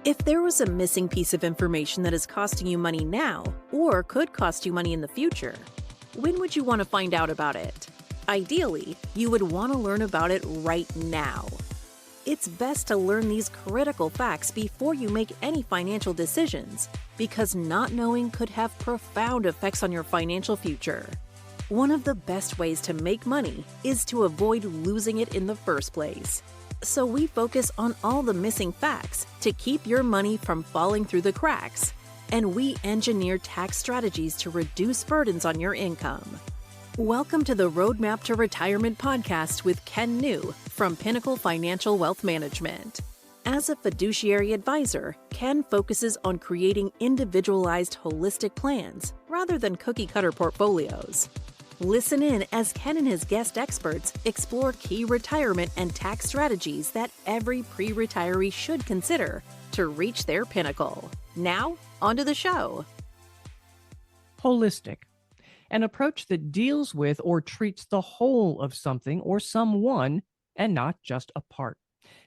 If there was a missing piece of information that is costing you money now, or could cost you money in the future, when would you want to find out about it? Ideally, you would want to learn about it right now. It's best to learn these critical facts before you make any financial decisions, because not knowing could have profound effects on your financial future. One of the best ways to make money is to avoid losing it in the first place. So we focus on all the missing facts to keep your money from falling through the cracks, and we engineer tax strategies to reduce burdens on your income. Welcome to the Roadmap to Retirement podcast with Ken New from Pinnacle Financial Wealth Management. As a fiduciary advisor, Ken focuses on creating individualized holistic plans rather than cookie-cutter portfolios. Listen in as Ken and his guest experts explore key retirement and tax strategies that every pre-retiree should consider to reach their pinnacle. Now, onto the show. Holistic, an approach that deals with or treats the whole of something or someone and not just a part.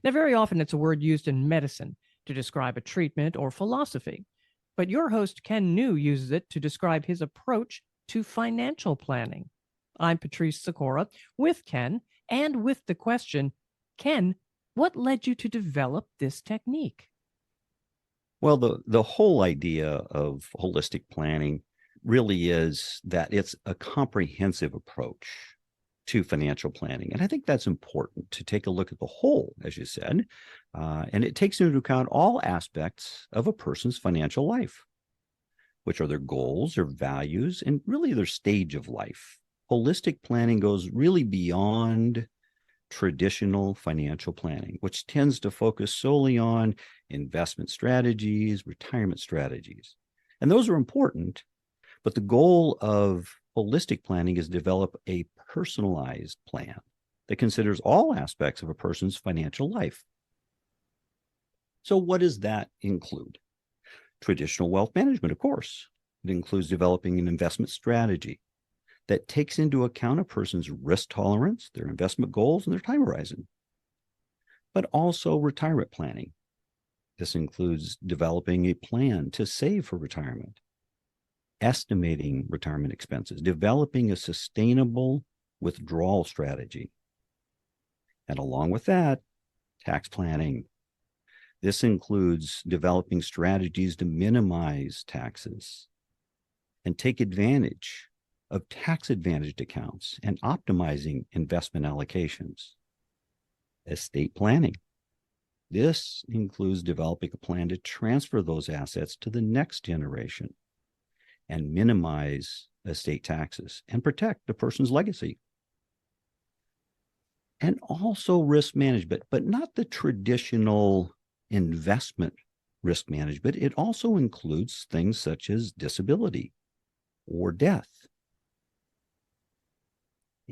Now, very often it's a word used in medicine to describe a treatment or philosophy, but your host, Ken New, uses it to describe his approach to financial planning. I'm Patrice Sikora with Ken and with the question, Ken, what led you to develop this technique? Well, the whole idea of holistic planning really is that it's a comprehensive approach to financial planning. And I think that's important to take a look at the whole, as you said, and it takes into account all aspects of a person's financial life, which are their goals, their values, and really their stage of life. Holistic planning goes really beyond traditional financial planning, which tends to focus solely on investment strategies, retirement strategies. And those are important, but the goal of holistic planning is to develop a personalized plan that considers all aspects of a person's financial life. So what does that include? Traditional wealth management, of course. It includes developing an investment strategy that takes into account a person's risk tolerance, their investment goals, and their time horizon. But also retirement planning. This includes developing a plan to save for retirement, estimating retirement expenses, developing a sustainable withdrawal strategy. And along with that, tax planning. This includes developing strategies to minimize taxes and take advantage of tax-advantaged accounts and optimizing investment allocations. Estate planning. This includes developing a plan to transfer those assets to the next generation and minimize estate taxes and protect the person's legacy. And also risk management, but not the traditional investment risk management. It also includes things such as disability or death.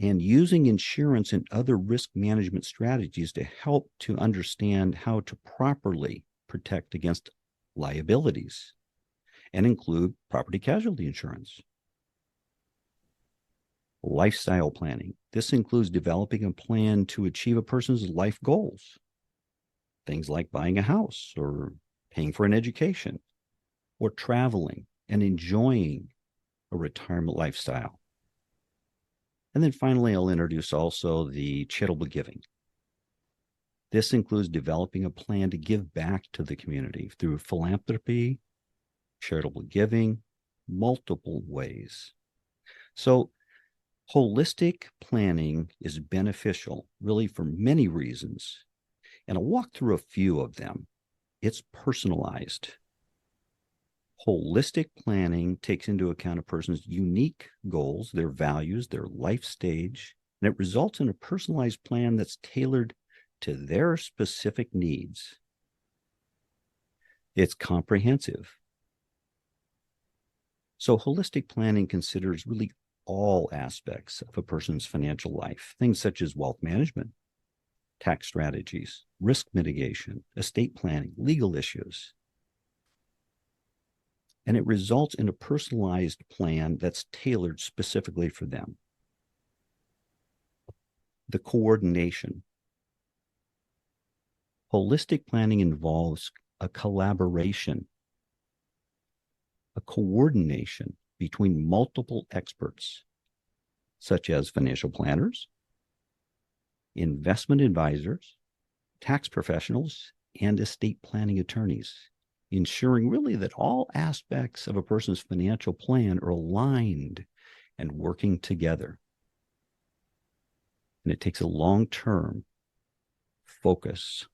And using insurance and other risk management strategies to help to understand how to properly protect against liabilities and include property casualty insurance. Lifestyle planning. This includes developing a plan to achieve a person's life goals. Things like buying a house or paying for an education or traveling and enjoying a retirement lifestyle. And then finally, I'll introduce also the charitable giving. This includes developing a plan to give back to the community through philanthropy, charitable giving, multiple ways. So holistic planning is beneficial really for many reasons. And I'll walk through a few of them. It's personalized. Holistic planning takes into account a person's unique goals, their values, their life stage, and it results in a personalized plan that's tailored to their specific needs. It's comprehensive. So holistic planning considers really all aspects of a person's financial life, things such as wealth management, tax strategies, risk mitigation, estate planning, legal issues. And it results in a personalized plan that's tailored specifically for them. The coordination. Holistic planning involves a collaboration, a coordination between multiple experts, such as financial planners, investment advisors, tax professionals, and estate planning attorneys, ensuring really that all aspects of a person's financial plan are aligned and working together. And it takes a long-term focus.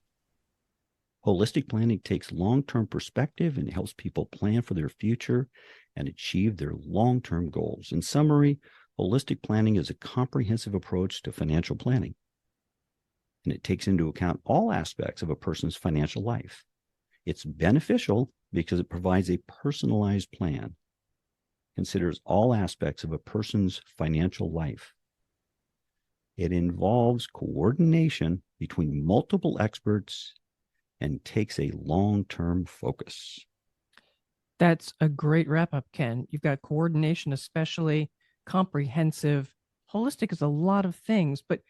Holistic planning takes long-term perspective and helps people plan for their future and achieve their long-term goals. In summary, holistic planning is a comprehensive approach to financial planning, and it takes into account all aspects of a person's financial life. It's beneficial because it provides a personalized plan, considers all aspects of a person's financial life. It involves coordination between multiple experts and takes a long-term focus. That's a great wrap up, Ken. You've got coordination, especially comprehensive. Holistic is a lot of things, but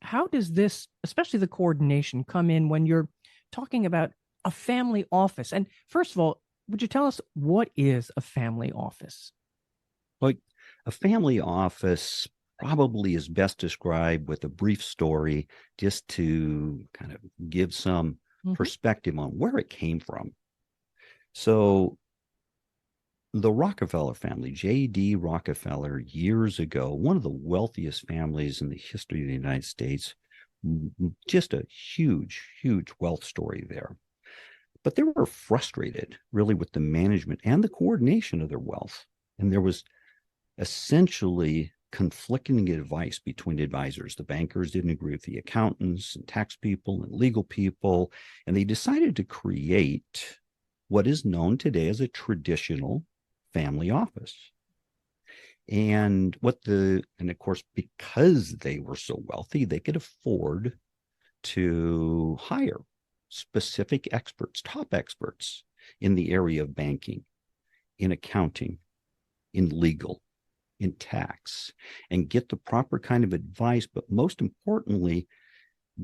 how does this, especially the coordination, come in when you're talking about a family office? And first of all, would you tell us what is a family office? Like a family office probably is best described with a brief story just to kind of give some perspective on where it came from. So the Rockefeller family, J.D. Rockefeller, years ago, one of the wealthiest families in the history of the United States, just a huge, huge wealth story there. But they were frustrated really with the management and the coordination of their wealth. And there was essentially conflicting advice between advisors. The bankers didn't agree with the accountants and tax people and legal people, and they decided to create what is known today as a traditional family office. And of course, because they were so wealthy, they could afford to hire specific experts, top experts in the area of banking, in accounting, in legal, in tax, and get the proper kind of advice, but most importantly,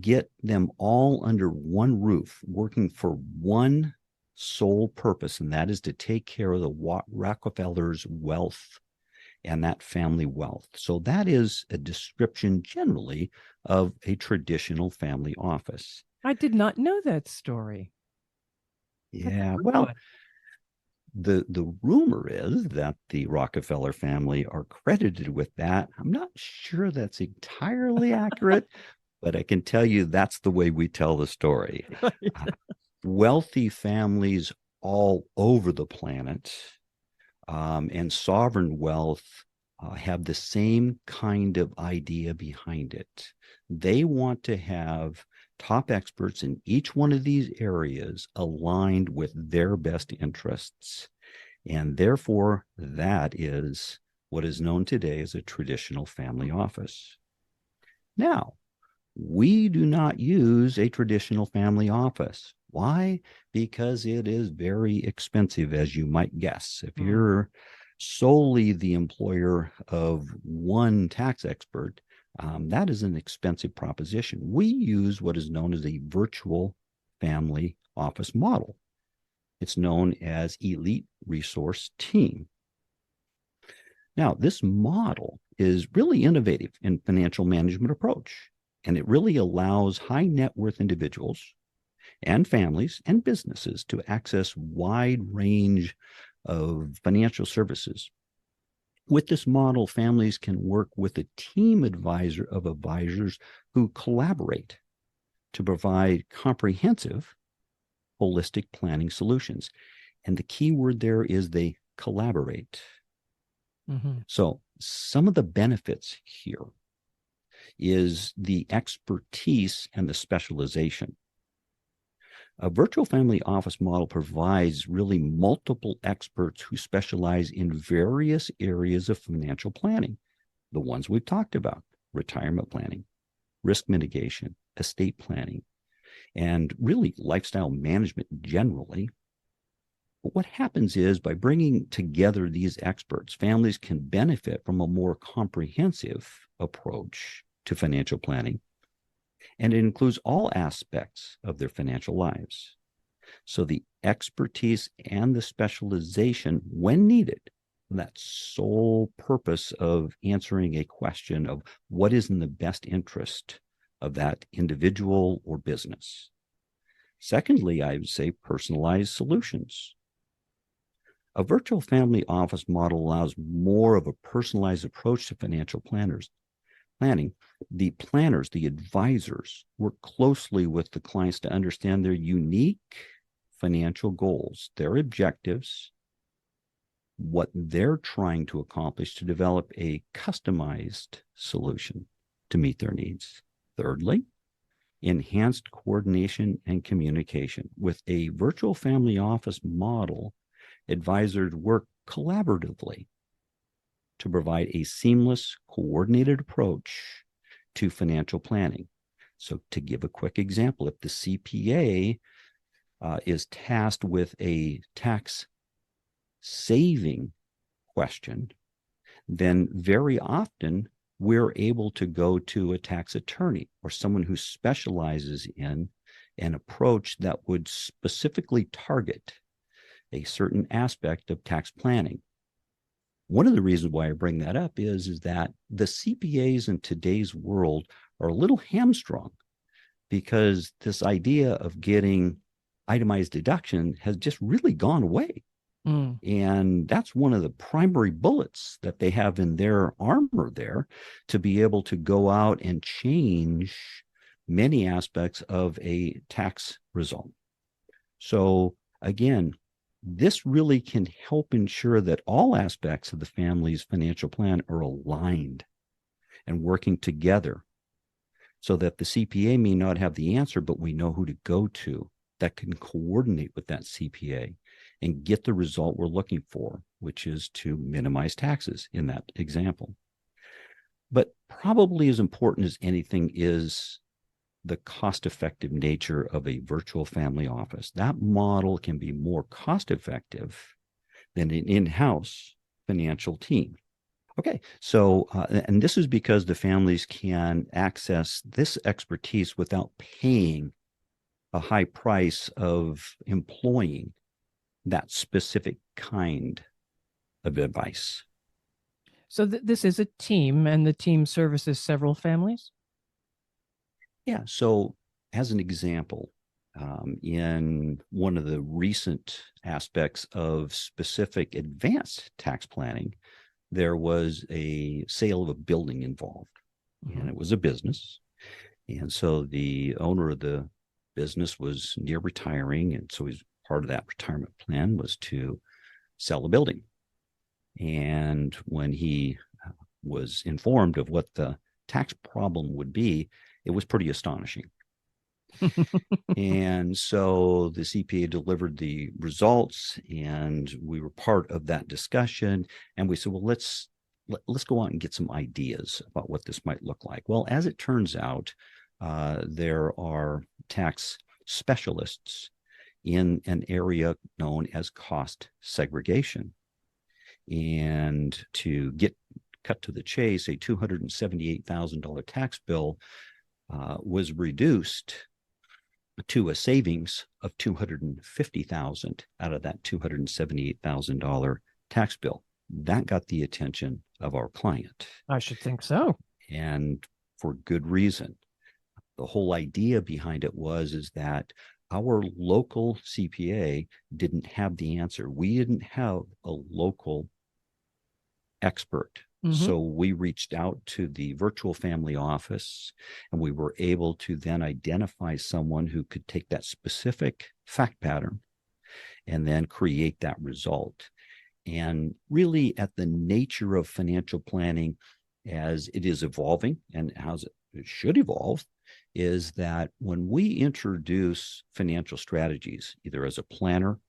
get them all under one roof, working for one sole purpose, and that is to take care of the Rockefellers' wealth and that family wealth. So that is a description generally of a traditional family office. I did not know that story. Yeah, well, the rumor is that the Rockefeller family are credited with that. I'm not sure that's entirely accurate, but I can tell you that's the way we tell the story. Wealthy families all over the planet and sovereign wealth have the same kind of idea behind it. They want to have top experts in each one of these areas aligned with their best interests. And therefore, that is what is known today as a traditional family office. Now, we do not use a traditional family office. Why? Because it is very expensive, as you might guess. If you're solely the employer of one tax expert, that is an expensive proposition. We use what is known as a virtual family office model. It's known as Elite Resource Team. Now, this model is really innovative in financial management approach, and it really allows high net worth individuals and families and businesses to access wide range of financial services. With this model, families can work with a team of advisors who collaborate to provide comprehensive, holistic planning solutions. And the key word there is they collaborate. So some of the benefits here is the expertise and the specialization. A virtual family office model provides really multiple experts who specialize in various areas of financial planning. The ones we've talked about: retirement planning, risk mitigation, estate planning, and really lifestyle management generally. But what happens is, by bringing together these experts, families can benefit from a more comprehensive approach to financial planning, and it includes all aspects of their financial lives. So the expertise and the specialization, when needed, that sole purpose of answering a question of what is in the best interest of that individual or business. Secondly, I would say personalized solutions. A virtual family office model allows more of a personalized approach to financial planning. The planners, the advisors, work closely with the clients to understand their unique financial goals, their objectives, what they're trying to accomplish to develop a customized solution to meet their needs. Thirdly, enhanced coordination and communication. With a virtual family office model, advisors work collaboratively to provide a seamless, coordinated approach to financial planning. So to give a quick example, if the CPA is tasked with a tax saving question, then very often we're able to go to a tax attorney or someone who specializes in an approach that would specifically target a certain aspect of tax planning. One of the reasons why I bring that up is that the CPAs in today's world are a little hamstrung because this idea of getting itemized deduction has just really gone away. And that's one of the primary bullets that they have in their armor there, to be able to go out and change many aspects of a tax result. So again, this really can help ensure that all aspects of the family's financial plan are aligned and working together, so that the CPA may not have the answer, but we know who to go to that can coordinate with that CPA and get the result we're looking for, which is to minimize taxes in that example. But probably as important as anything is the cost-effective nature of a virtual family office. That model can be more cost-effective than an in-house financial team. Okay, so, and this is because the families can access this expertise without paying a high price of employing that specific kind of advice. So this is a team, and the team services several families? Yeah, so as an example, in one of the recent aspects of specific advanced tax planning, there was a sale of a building involved, and it was a business. And so the owner of the business was near retiring, and so he's part of that retirement plan was to sell the building. And when he was informed of what the tax problem would be, it was pretty astonishing. And so the CPA delivered the results, and we were part of that discussion. And we said, well, let's go out and get some ideas about what this might look like. Well, as it turns out, there are tax specialists in an area known as cost segregation. And to cut to the chase, a $278,000 tax bill was reduced to a savings of $250,000 out of that $278,000 tax bill. That got the attention of our client. I should think so. And for good reason. The whole idea behind it is that our local CPA didn't have the answer. We didn't have a local expert. So we reached out to the virtual family office, and we were able to then identify someone who could take that specific fact pattern and then create that result. And really, at the nature of financial planning as it is evolving and as it should evolve, is that when we introduce financial strategies, either as a planner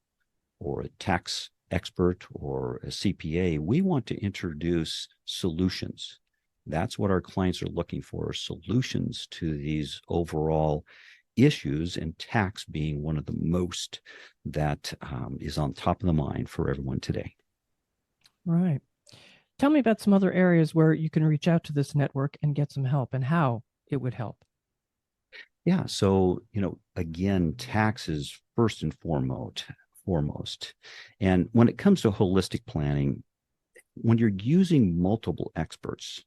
or a tax expert or a CPA, we want to introduce solutions. That's what our clients are looking for, solutions to these overall issues, and tax being one of the most that is on top of the mind for everyone today. Right. Tell me about some other areas where you can reach out to this network and get some help, and how it would help. Yeah. So, again, tax is first and foremost. And when it comes to holistic planning, when you're using multiple experts,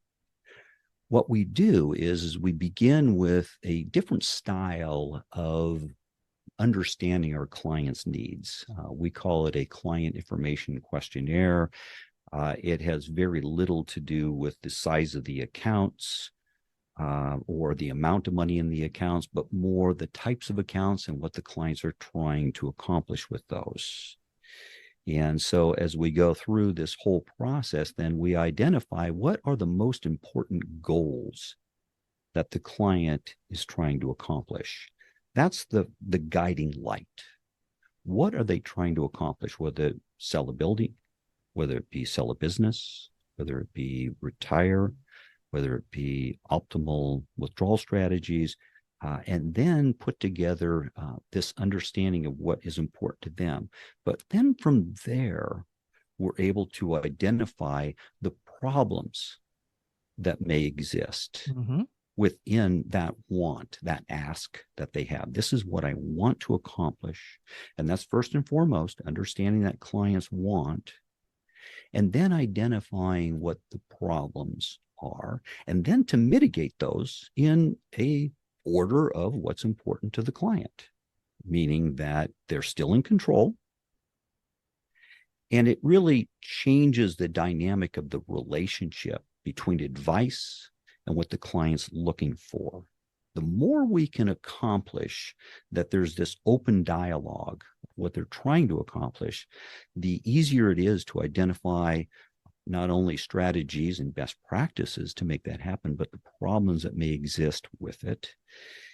what we do is we begin with a different style of understanding our client's needs. We call it a client information questionnaire. It has very little to do with the size of the accounts or the amount of money in the accounts, but more the types of accounts and what the clients are trying to accomplish with those. And so as we go through this whole process, then we identify what are the most important goals that the client is trying to accomplish. That's the guiding light. What are they trying to accomplish? Whether sell a building, whether it be sell a business, whether it be retire, whether it be optimal withdrawal strategies, and then put together this understanding of what is important to them. But then from there, we're able to identify the problems that may exist within that want, that ask that they have. This is what I want to accomplish. And that's first and foremost, understanding that clients want, and then identifying what the problems are, and then to mitigate those in a order of what's important to the client, meaning that they're still in control. And it really changes the dynamic of the relationship between advice and what the client's looking for. The more we can accomplish that there's this open dialogue, what they're trying to accomplish, the easier it is to identify not only strategies and best practices to make that happen, but the problems that may exist with it.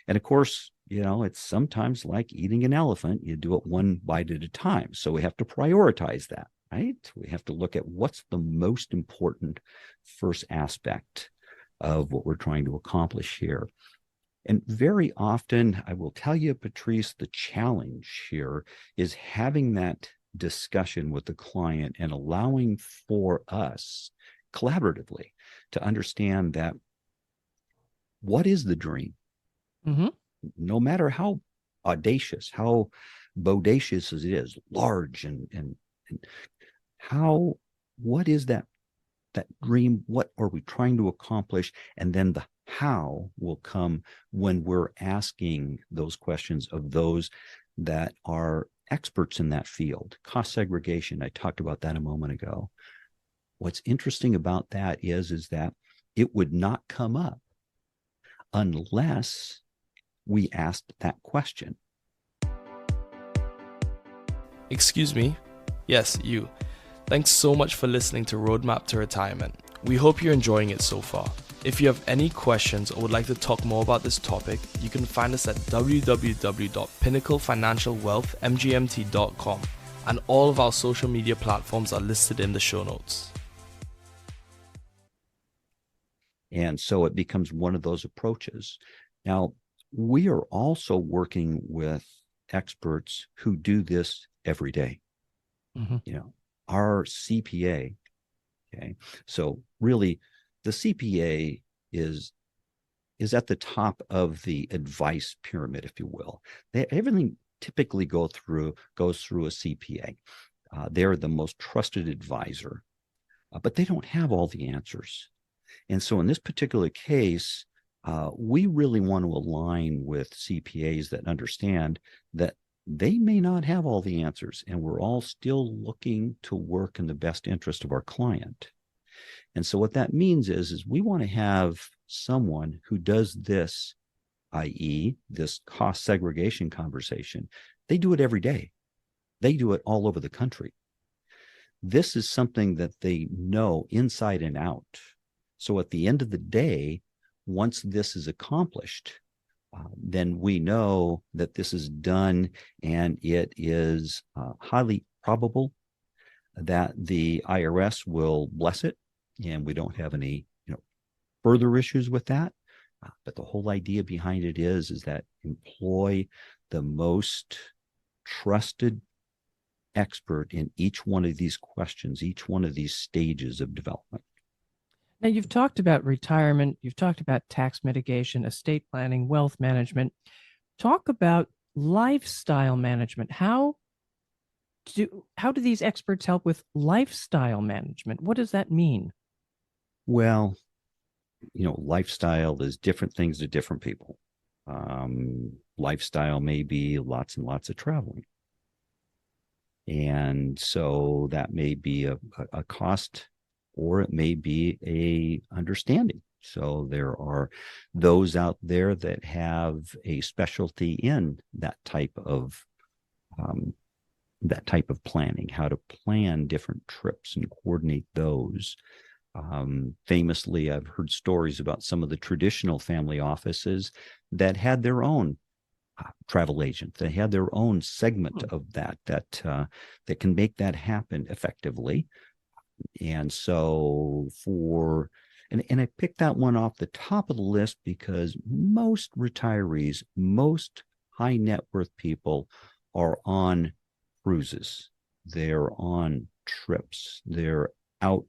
And of course, it's sometimes like eating an elephant. You do it one bite at a time. So we have to prioritize that, right? We have to look at what's the most important first aspect of what we're trying to accomplish here. And very often, I will tell you, Patrice, the challenge here is having that discussion with the client and allowing for us collaboratively to understand that what is the dream? No matter how audacious, how bodacious it is, large and what is that dream? What are we trying to accomplish? And then the how will come when we're asking those questions of those that are experts in that field. Cost segregation, I talked about that a moment ago. What's interesting about that is that it would not come up unless we asked that question. Excuse me? Yes, you. Thanks so much for listening to Roadmap to Retirement. We hope you're enjoying it so far. If you have any questions or would like to talk more about this topic, you can find us at www.pinnaclefinancialwealthmgmt.com, and all of our social media platforms are listed in the show notes. And so it becomes one of those approaches. Now, we are also working with experts who do this every day. Our CPA, okay? So really, the CPA is at the top of the advice pyramid, if you will. Everything typically goes through a CPA. They're the most trusted advisor, but they don't have all the answers. And so in this particular case, we really want to align with CPAs that understand that they may not have all the answers, and we're all still looking to work in the best interest of our client. And so what that means is we want to have someone who does this, i.e., this cost segregation conversation. They do it every day. They do it all over the country. This is something that they know inside and out. So at the end of the day, once this is accomplished, then we know that this is done, and it is highly probable that the IRS will bless it, and we don't have any further issues with that. But the whole idea behind it is that employ the most trusted expert in each one of these questions, each one of these stages of development. Now, you've talked about retirement, you've talked about tax mitigation, estate planning, wealth management. Talk about lifestyle management. How do these experts help with lifestyle management? What does that mean? Well, lifestyle is different things to different people. Lifestyle may be lots and lots of traveling. And so that may be a cost, or it may be a understanding. So there are those out there that have a specialty in that type of planning, how to plan different trips and coordinate those. Famously, I've heard stories about some of the traditional family offices that had their own travel agent. They had their own segment of that can make that happen effectively. And so and I picked that one off the top of the list because most retirees, most high net worth people are on cruises. They're on trips. They're out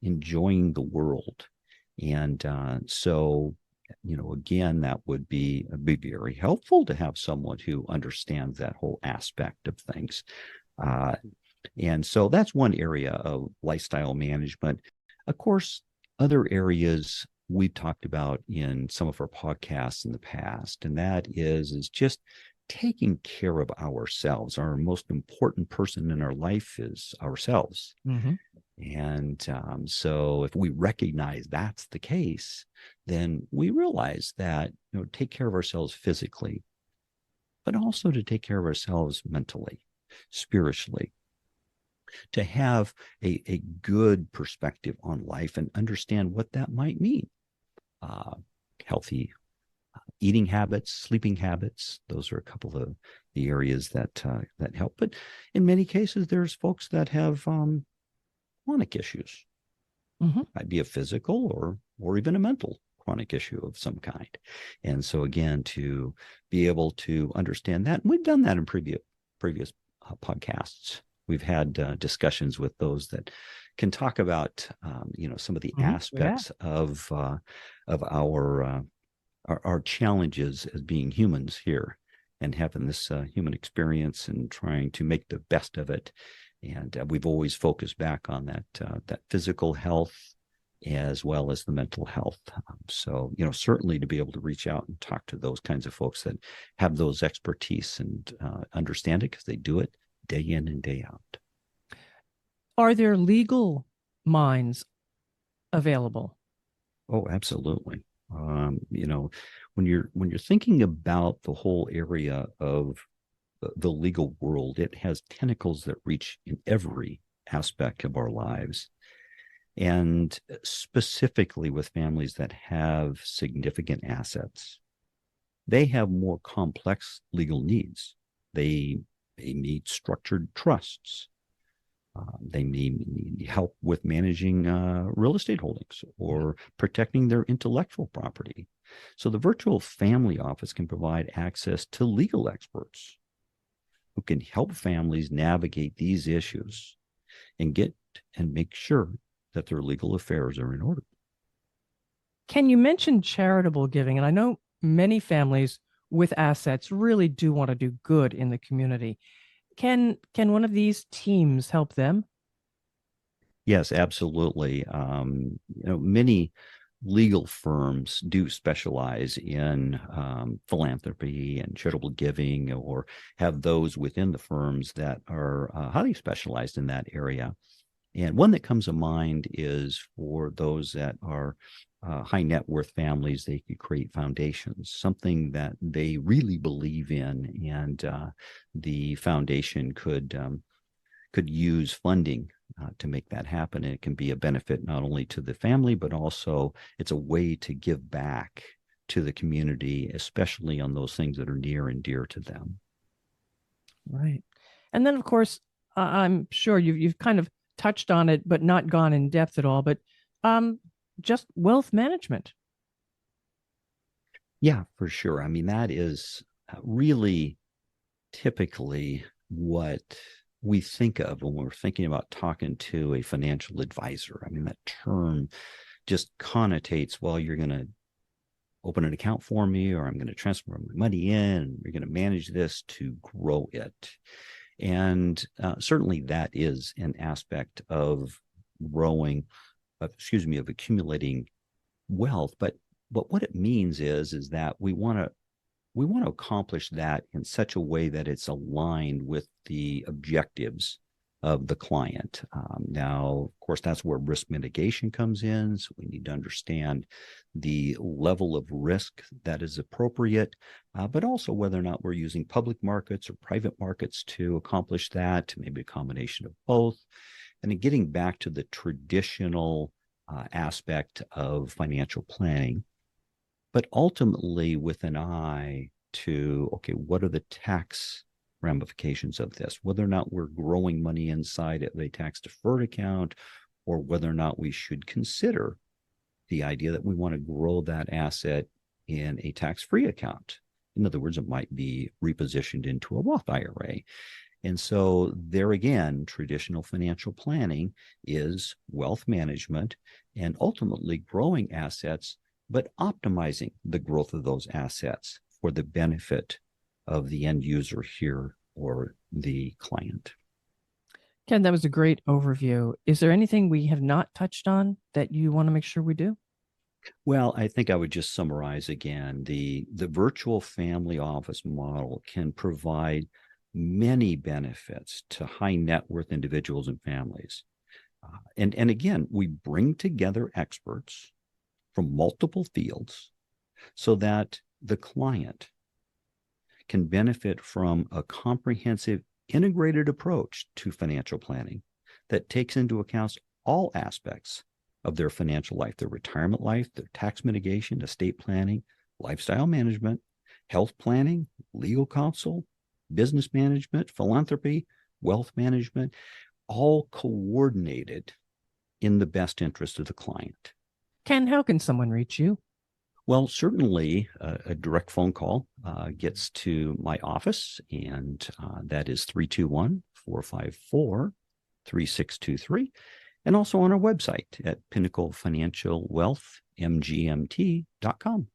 enjoying the world. And so, again, that would be very helpful to have someone who understands that whole aspect of things. And so that's one area of lifestyle management. Of course, other areas we've talked about in some of our podcasts in the past, and that is just taking care of ourselves. Our most important person in our life is ourselves. Mm-hmm. And so if we recognize that's the case, then we realize that, take care of ourselves physically, but also to take care of ourselves mentally, spiritually, to have a good perspective on life and understand what that might mean. Healthy eating habits, sleeping habits, those are a couple of the areas that help. But in many cases, there's folks that have chronic issues. Mm-hmm. Might be a physical or even a mental chronic issue of some kind. And so again, to be able to understand that, and we've done that in previous podcasts. We've had discussions with those that can talk about some of the aspects of our challenges as being humans here and having this human experience and trying to make the best of it. And we've always focused back on that physical health as well as the mental health. So, certainly to be able to reach out and talk to those kinds of folks that have those expertise and understand it because they do it day in and day out. Are there legal minds available? Oh, absolutely. When you're thinking about the whole area of the legal world, it has tentacles that reach in every aspect of our lives. And specifically with families that have significant assets, they have more complex legal needs. They need structured trusts. They need help with managing real estate holdings or protecting their intellectual property. So the virtual family office can provide access to legal experts who can help families navigate these issues and make sure that their legal affairs are in order. Can you mention charitable giving? And I know many families with assets really do want to do good in the community. Can one of these teams help them? Yes, absolutely. Many legal firms do specialize in philanthropy and charitable giving, or have those within the firms that are highly specialized in that area. And one that comes to mind is for those that are high net worth families. They could create foundations, something that they really believe in, and the foundation could use funding to make that happen. And it can be a benefit not only to the family, but also it's a way to give back to the community, especially on those things that are near and dear to them. Right. And then, of course, I'm sure you've kind of touched on it, but not gone in depth at all. But just wealth management. Yeah, for sure. I mean, that is really typically what we think of when we're thinking about talking to a financial advisor. I mean, that term just connotates, well, you're going to open an account for me, or I'm going to transfer my money in. You're going to manage this to grow it. And certainly that is an aspect of of accumulating wealth. But what it means is that we want to accomplish that in such a way that it's aligned with the objectives of the client. Now, of course, that's where risk mitigation comes in. So we need to understand the level of risk that is appropriate, but also whether or not we're using public markets or private markets to accomplish that, maybe a combination of both. And then getting back to the traditional aspect of financial planning, but ultimately with an eye to, okay, what are the tax ramifications of this, whether or not we're growing money inside of a tax deferred account, or whether or not we should consider the idea that we want to grow that asset in a tax-free account. In other words, it might be repositioned into a Roth IRA. And so there again, traditional financial planning is wealth management and ultimately growing assets, but optimizing the growth of those assets for the benefit of the end user here or the client. Ken, that was a great overview. Is there anything we have not touched on that you want to make sure we do? Well, I think I would just summarize again, the virtual family office model can provide many benefits to high net worth individuals and families. And again, we bring together experts from multiple fields so that the client can benefit from a comprehensive, integrated approach to financial planning that takes into account all aspects of their financial life, their retirement life, their tax mitigation, estate planning, lifestyle management, health planning, legal counsel, business management, philanthropy, wealth management, all coordinated in the best interest of the client. Ken, how can someone reach you? Well, certainly a direct phone call gets to my office, and that is 321-454-3623, and also on our website at pinnaclefinancialwealthmgmt.com.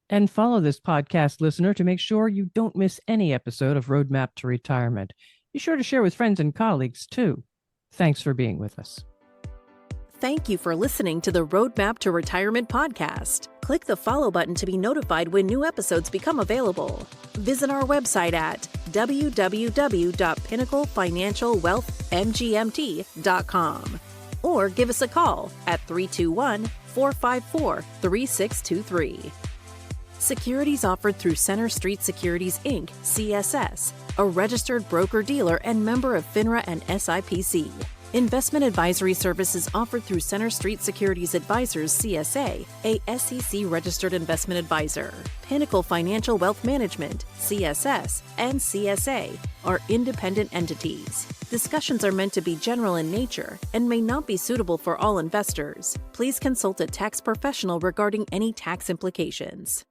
And follow this podcast, listener, to make sure you don't miss any episode of Roadmap to Retirement. Be sure to share with friends and colleagues, too. Thanks for being with us. Thank you for listening to the Roadmap to Retirement podcast. Click the follow button to be notified when new episodes become available. Visit our website at www.pinnaclefinancialwealthmgmt.com or give us a call at 321-454-3623. Securities offered through Center Street Securities, Inc., CSS, a registered broker-dealer and member of FINRA and SIPC. Investment advisory services offered through Center Street Securities Advisors, CSA, a SEC-registered investment advisor. Pinnacle Financial Wealth Management, CSS, and CSA are independent entities. Discussions are meant to be general in nature and may not be suitable for all investors. Please consult a tax professional regarding any tax implications.